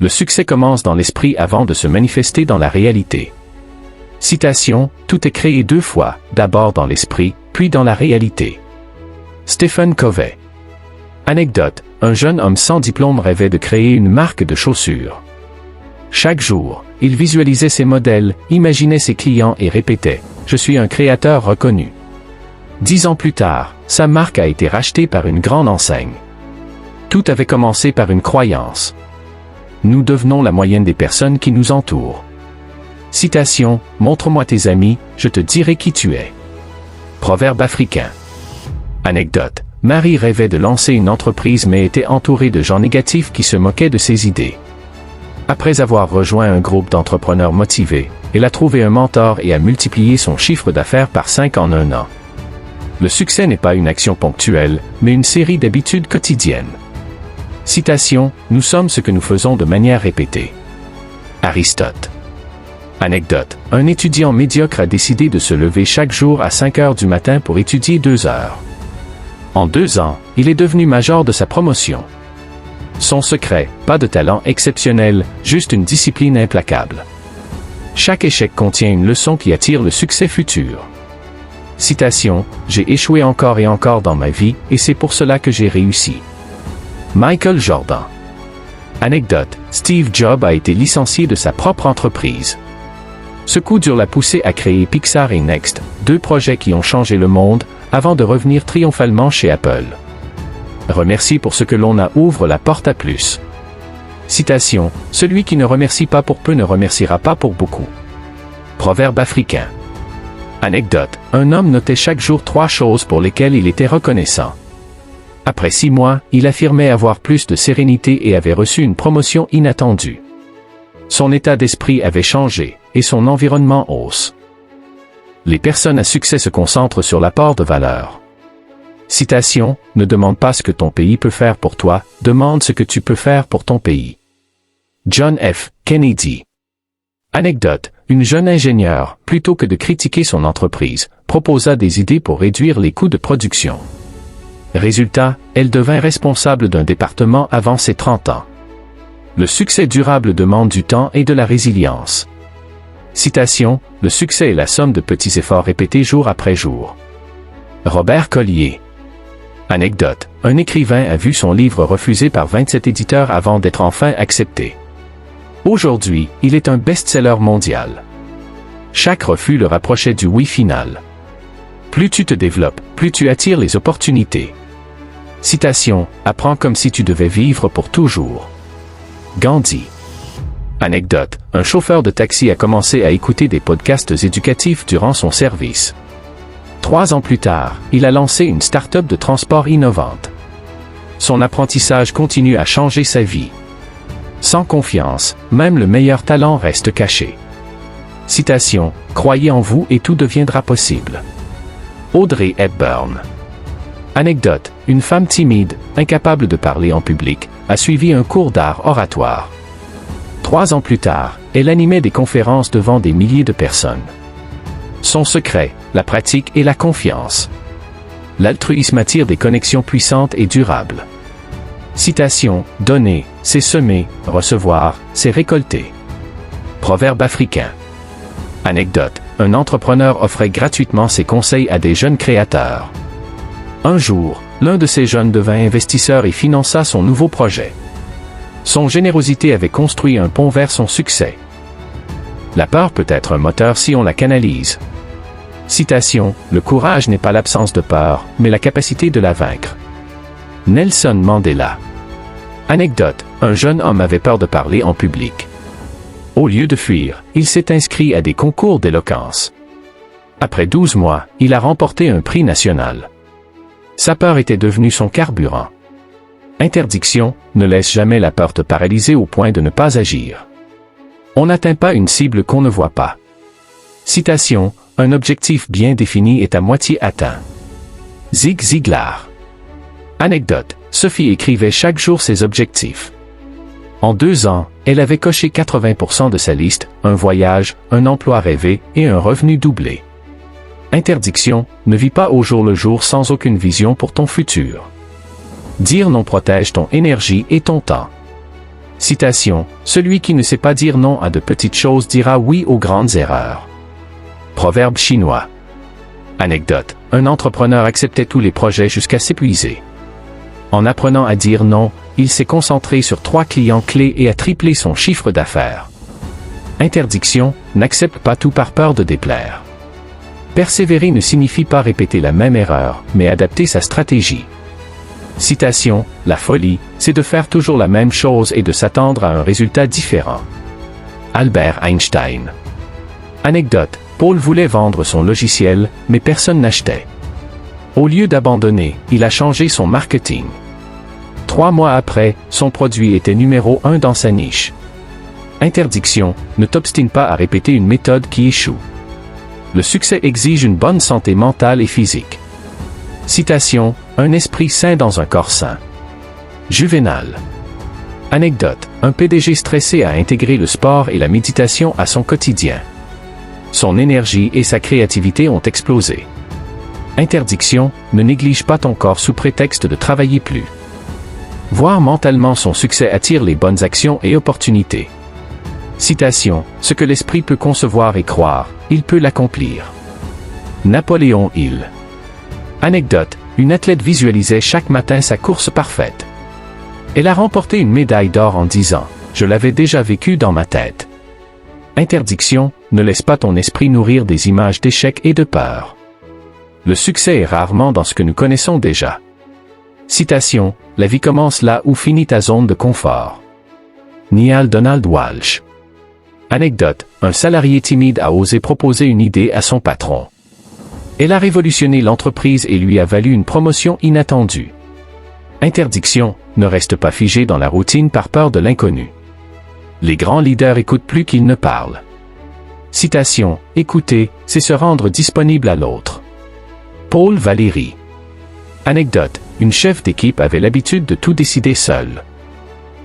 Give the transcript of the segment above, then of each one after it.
Le succès commence dans l'esprit avant de se manifester dans la réalité. Citation, tout est créé deux fois, d'abord dans l'esprit, puis dans la réalité. Stephen Covey. Anecdote, un jeune homme sans diplôme rêvait de créer une marque de chaussures. Chaque jour, il visualisait ses modèles, imaginait ses clients et répétait « Je suis un créateur reconnu ». 10 ans plus tard, sa marque a été rachetée par une grande enseigne. Tout avait commencé par une croyance. Nous devenons la moyenne des personnes qui nous entourent. Citation, montre-moi tes amis, je te dirai qui tu es. Proverbe africain. Anecdote, Marie rêvait de lancer une entreprise mais était entourée de gens négatifs qui se moquaient de ses idées. Après avoir rejoint un groupe d'entrepreneurs motivés, elle a trouvé un mentor et a multiplié son chiffre d'affaires par 5 en un an. Le succès n'est pas une action ponctuelle, mais une série d'habitudes quotidiennes. Citation, nous sommes ce que nous faisons de manière répétée. Aristote. Anecdote, un étudiant médiocre a décidé de se lever chaque jour à 5 heures du matin pour étudier 2 heures. En 2 ans, il est devenu major de sa promotion. Son secret, pas de talent exceptionnel, juste une discipline implacable. Chaque échec contient une leçon qui attire le succès futur. Citation, j'ai échoué encore et encore dans ma vie, et c'est pour cela que j'ai réussi. Michael Jordan. Anecdote, Steve Jobs a été licencié de sa propre entreprise. Ce coup dur l'a poussé à créer Pixar et Next, 2 projets qui ont changé le monde, avant de revenir triomphalement chez Apple. Remercie pour ce que l'on a ouvre la porte à plus. Citation, celui qui ne remercie pas pour peu ne remerciera pas pour beaucoup. Proverbe africain. Anecdote, un homme notait chaque jour 3 choses pour lesquelles il était reconnaissant. Après 6 mois, il affirmait avoir plus de sérénité et avait reçu une promotion inattendue. Son état d'esprit avait changé, et son environnement hausse. Les personnes à succès se concentrent sur l'apport de valeur. Citation, ne demande pas ce que ton pays peut faire pour toi, demande ce que tu peux faire pour ton pays. John F. Kennedy. Anecdote, une jeune ingénieure, plutôt que de critiquer son entreprise, proposa des idées pour réduire les coûts de production. Résultat, elle devint responsable d'un département avant ses 30 ans. Le succès durable demande du temps et de la résilience. Citation, le succès est la somme de petits efforts répétés jour après jour. Robert Collier. Anecdote, un écrivain a vu son livre refusé par 27 éditeurs avant d'être enfin accepté. Aujourd'hui, il est un best-seller mondial. Chaque refus le rapprochait du oui final. Plus tu te développes, plus tu attires les opportunités. Citation, apprends comme si tu devais vivre pour toujours. Gandhi. Anecdote, un chauffeur de taxi a commencé à écouter des podcasts éducatifs durant son service. 3 ans plus tard, il a lancé une start-up de transport innovante. Son apprentissage continue à changer sa vie. Sans confiance, même le meilleur talent reste caché. Citation, croyez en vous et tout deviendra possible. Audrey Hepburn. Anecdote, une femme timide, incapable de parler en public, a suivi un cours d'art oratoire. 3 ans plus tard, elle animait des conférences devant des milliers de personnes. Son secret, la pratique et la confiance. L'altruisme attire des connexions puissantes et durables. Citation, donner, c'est semer, recevoir, c'est récolter. Proverbe africain. Anecdote, un entrepreneur offrait gratuitement ses conseils à des jeunes créateurs. Un jour, l'un de ces jeunes devint investisseur et finança son nouveau projet. Son générosité avait construit un pont vers son succès. La peur peut être un moteur si on la canalise. Citation, le courage n'est pas l'absence de peur, mais la capacité de la vaincre. Nelson Mandela. Anecdote, un jeune homme avait peur de parler en public. Au lieu de fuir, il s'est inscrit à des concours d'éloquence. Après 12 mois, il a remporté un prix national. Sa peur était devenue son carburant. Interdiction, ne laisse jamais la peur te paralyser au point de ne pas agir. On n'atteint pas une cible qu'on ne voit pas. Citation, un objectif bien défini est à moitié atteint. Zig Ziglar. Anecdote, Sophie écrivait chaque jour ses objectifs. En 2 ans, elle avait coché 80% de sa liste, un voyage, un emploi rêvé et un revenu doublé. Interdiction, ne vis pas au jour le jour sans aucune vision pour ton futur. Dire non protège ton énergie et ton temps. Citation, celui qui ne sait pas dire non à de petites choses dira oui aux grandes erreurs. Proverbe chinois. Anecdote, un entrepreneur acceptait tous les projets jusqu'à s'épuiser. En apprenant à dire non, il s'est concentré sur 3 clients clés et a triplé son chiffre d'affaires. Interdiction, n'accepte pas tout par peur de déplaire. Persévérer ne signifie pas répéter la même erreur, mais adapter sa stratégie. Citation, la folie, c'est de faire toujours la même chose et de s'attendre à un résultat différent. Albert Einstein. Anecdote, Paul voulait vendre son logiciel, mais personne n'achetait. Au lieu d'abandonner, il a changé son marketing. 3 mois après, son produit était numéro 1 dans sa niche. Interdiction, ne t'obstine pas à répéter une méthode qui échoue. Le succès exige une bonne santé mentale et physique. Citation, un esprit sain dans un corps sain. Juvénal. Anecdote, un PDG stressé a intégré le sport et la méditation à son quotidien. Son énergie et sa créativité ont explosé. Interdiction, ne néglige pas ton corps sous prétexte de travailler plus. Voir mentalement son succès attire les bonnes actions et opportunités. Citation, ce que l'esprit peut concevoir et croire, il peut l'accomplir. Napoléon Hill. Anecdote, une athlète visualisait chaque matin sa course parfaite. Elle a remporté une médaille d'or en disant « Je l'avais déjà vécu dans ma tête ». Interdiction, ne laisse pas ton esprit nourrir des images d'échecs et de peur. Le succès est rarement dans ce que nous connaissons déjà. Citation, la vie commence là où finit ta zone de confort. Neale Donald Walsh. Anecdote, un salarié timide a osé proposer une idée à son patron. Elle a révolutionné l'entreprise et lui a valu une promotion inattendue. Interdiction, ne reste pas figé dans la routine par peur de l'inconnu. Les grands leaders écoutent plus qu'ils ne parlent. Citation, écouter, c'est se rendre disponible à l'autre. Paul Valéry. Anecdote, une chef d'équipe avait l'habitude de tout décider seule.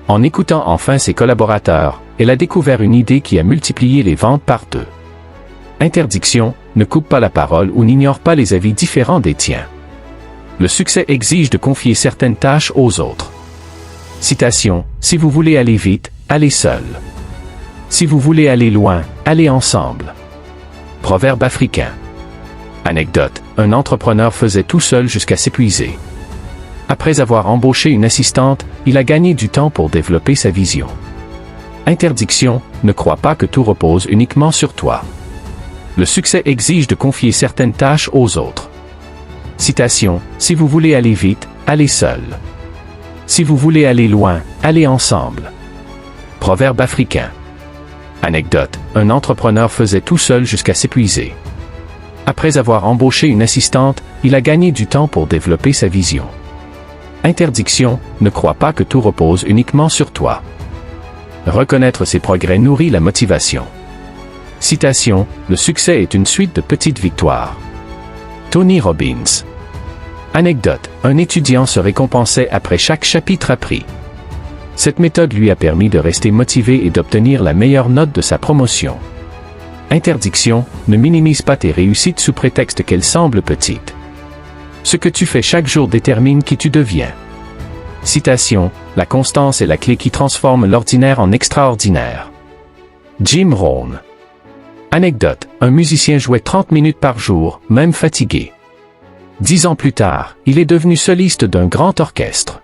En écoutant enfin ses collaborateurs, elle a découvert une idée qui a multiplié les ventes par 2. Interdiction, ne coupe pas la parole ou n'ignore pas les avis différents des tiens. Le succès exige de confier certaines tâches aux autres. Citation, si vous voulez aller vite, allez seul. Si vous voulez aller loin, allez ensemble. Proverbe africain. Anecdote, un entrepreneur faisait tout seul jusqu'à s'épuiser. Après avoir embauché une assistante, il a gagné du temps pour développer sa vision. Interdiction, ne crois pas que tout repose uniquement sur toi. Le succès exige de confier certaines tâches aux autres. Citation, si vous voulez aller vite, allez seul. Si vous voulez aller loin, allez ensemble. Proverbe africain. Anecdote, un entrepreneur faisait tout seul jusqu'à s'épuiser. Après avoir embauché une assistante, il a gagné du temps pour développer sa vision. Interdiction, ne crois pas que tout repose uniquement sur toi. Reconnaître ses progrès nourrit la motivation. Citation, le succès est une suite de petites victoires. Tony Robbins. Anecdote, un étudiant se récompensait après chaque chapitre appris. Cette méthode lui a permis de rester motivé et d'obtenir la meilleure note de sa promotion. Interdiction, ne minimise pas tes réussites sous prétexte qu'elles semblent petites. Ce que tu fais chaque jour détermine qui tu deviens. Citation, la constance est la clé qui transforme l'ordinaire en extraordinaire. Jim Rohn. Anecdote, un musicien jouait 30 minutes par jour, même fatigué. 10 ans plus tard, il est devenu soliste d'un grand orchestre.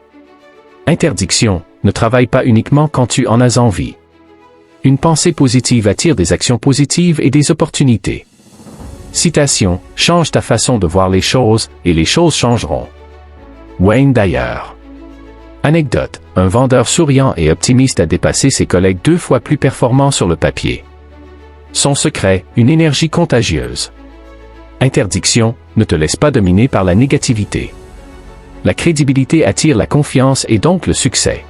Interdiction, ne travaille pas uniquement quand tu en as envie. Une pensée positive attire des actions positives et des opportunités. Citation, change ta façon de voir les choses, et les choses changeront. Wayne Dyer. Anecdote, un vendeur souriant et optimiste a dépassé ses collègues 2 fois plus performants sur le papier. Son secret, une énergie contagieuse. Interdiction, ne te laisse pas dominer par la négativité. La crédibilité attire la confiance et donc le succès.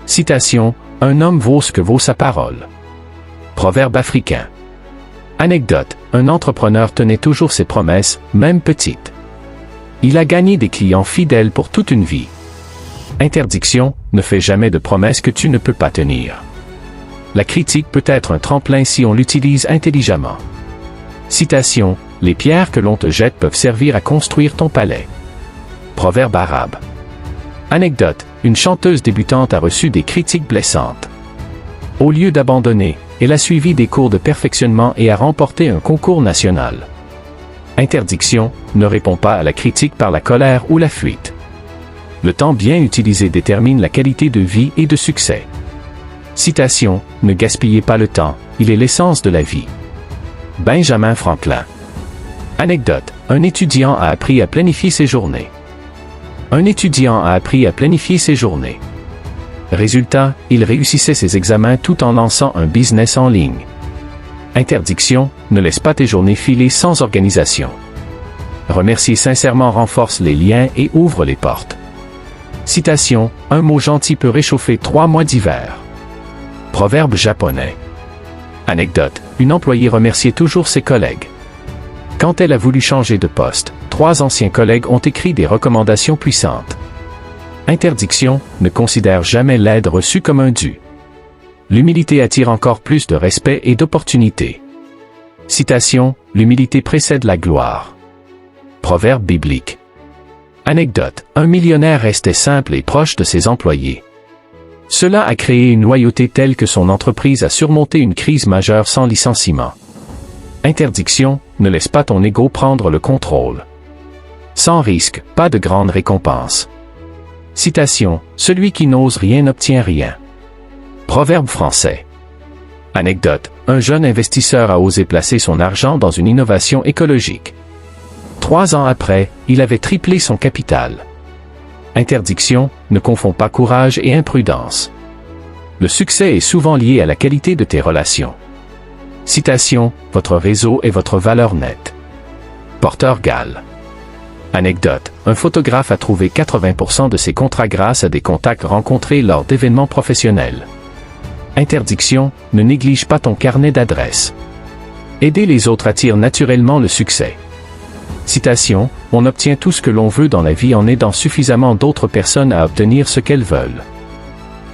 Citation, un homme vaut ce que vaut sa parole. Proverbe africain. Anecdote, un entrepreneur tenait toujours ses promesses, même petites. Il a gagné des clients fidèles pour toute une vie. Interdiction, ne fais jamais de promesses que tu ne peux pas tenir. La critique peut être un tremplin si on l'utilise intelligemment. Citation, les pierres que l'on te jette peuvent servir à construire ton palais. Proverbe arabe. Anecdote, une chanteuse débutante a reçu des critiques blessantes. Au lieu d'abandonner, elle a suivi des cours de perfectionnement et a remporté un concours national. Interdiction, ne répond pas à la critique par la colère ou la fuite. Le temps bien utilisé détermine la qualité de vie et de succès. Citation, ne gaspillez pas le temps, il est l'essence de la vie. Benjamin Franklin. Anecdote, un étudiant a appris à planifier ses journées. Un étudiant a appris à planifier ses journées. Résultat, il réussissait ses examens tout en lançant un business en ligne. Interdiction, ne laisse pas tes journées filer sans organisation. Remercier sincèrement renforce les liens et ouvre les portes. Citation, un mot gentil peut réchauffer 3 mois d'hiver. Proverbe japonais. Anecdote, une employée remerciait toujours ses collègues. Quand elle a voulu changer de poste, 3 anciens collègues ont écrit des recommandations puissantes. Interdiction, ne considère jamais l'aide reçue comme un dû. L'humilité attire encore plus de respect et d'opportunités. Citation, l'humilité précède la gloire. Proverbe biblique. Anecdote, un millionnaire restait simple et proche de ses employés. Cela a créé une loyauté telle que son entreprise a surmonté une crise majeure sans licenciement. Interdiction, ne laisse pas ton ego prendre le contrôle. Sans risque, pas de grande récompense. Citation, celui qui n'ose rien n'obtient rien. Proverbe français. Anecdote, un jeune investisseur a osé placer son argent dans une innovation écologique. 3 ans après, il avait triplé son capital. Interdiction, ne confonds pas courage et imprudence. Le succès est souvent lié à la qualité de tes relations. Citation, votre réseau est votre valeur nette. Porteur Gall. Anecdote, un photographe a trouvé 80% de ses contrats grâce à des contacts rencontrés lors d'événements professionnels. Interdiction, ne néglige pas ton carnet d'adresses. Aider les autres attire naturellement le succès. Citation, on obtient tout ce que l'on veut dans la vie en aidant suffisamment d'autres personnes à obtenir ce qu'elles veulent.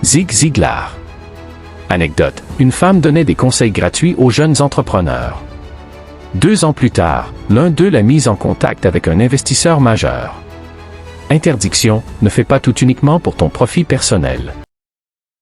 Zig Ziglar. Anecdote, une femme donnait des conseils gratuits aux jeunes entrepreneurs. 2 ans plus tard, l'un d'eux l'a mise en contact avec un investisseur majeur. Interdiction, ne fais pas tout uniquement pour ton profit personnel.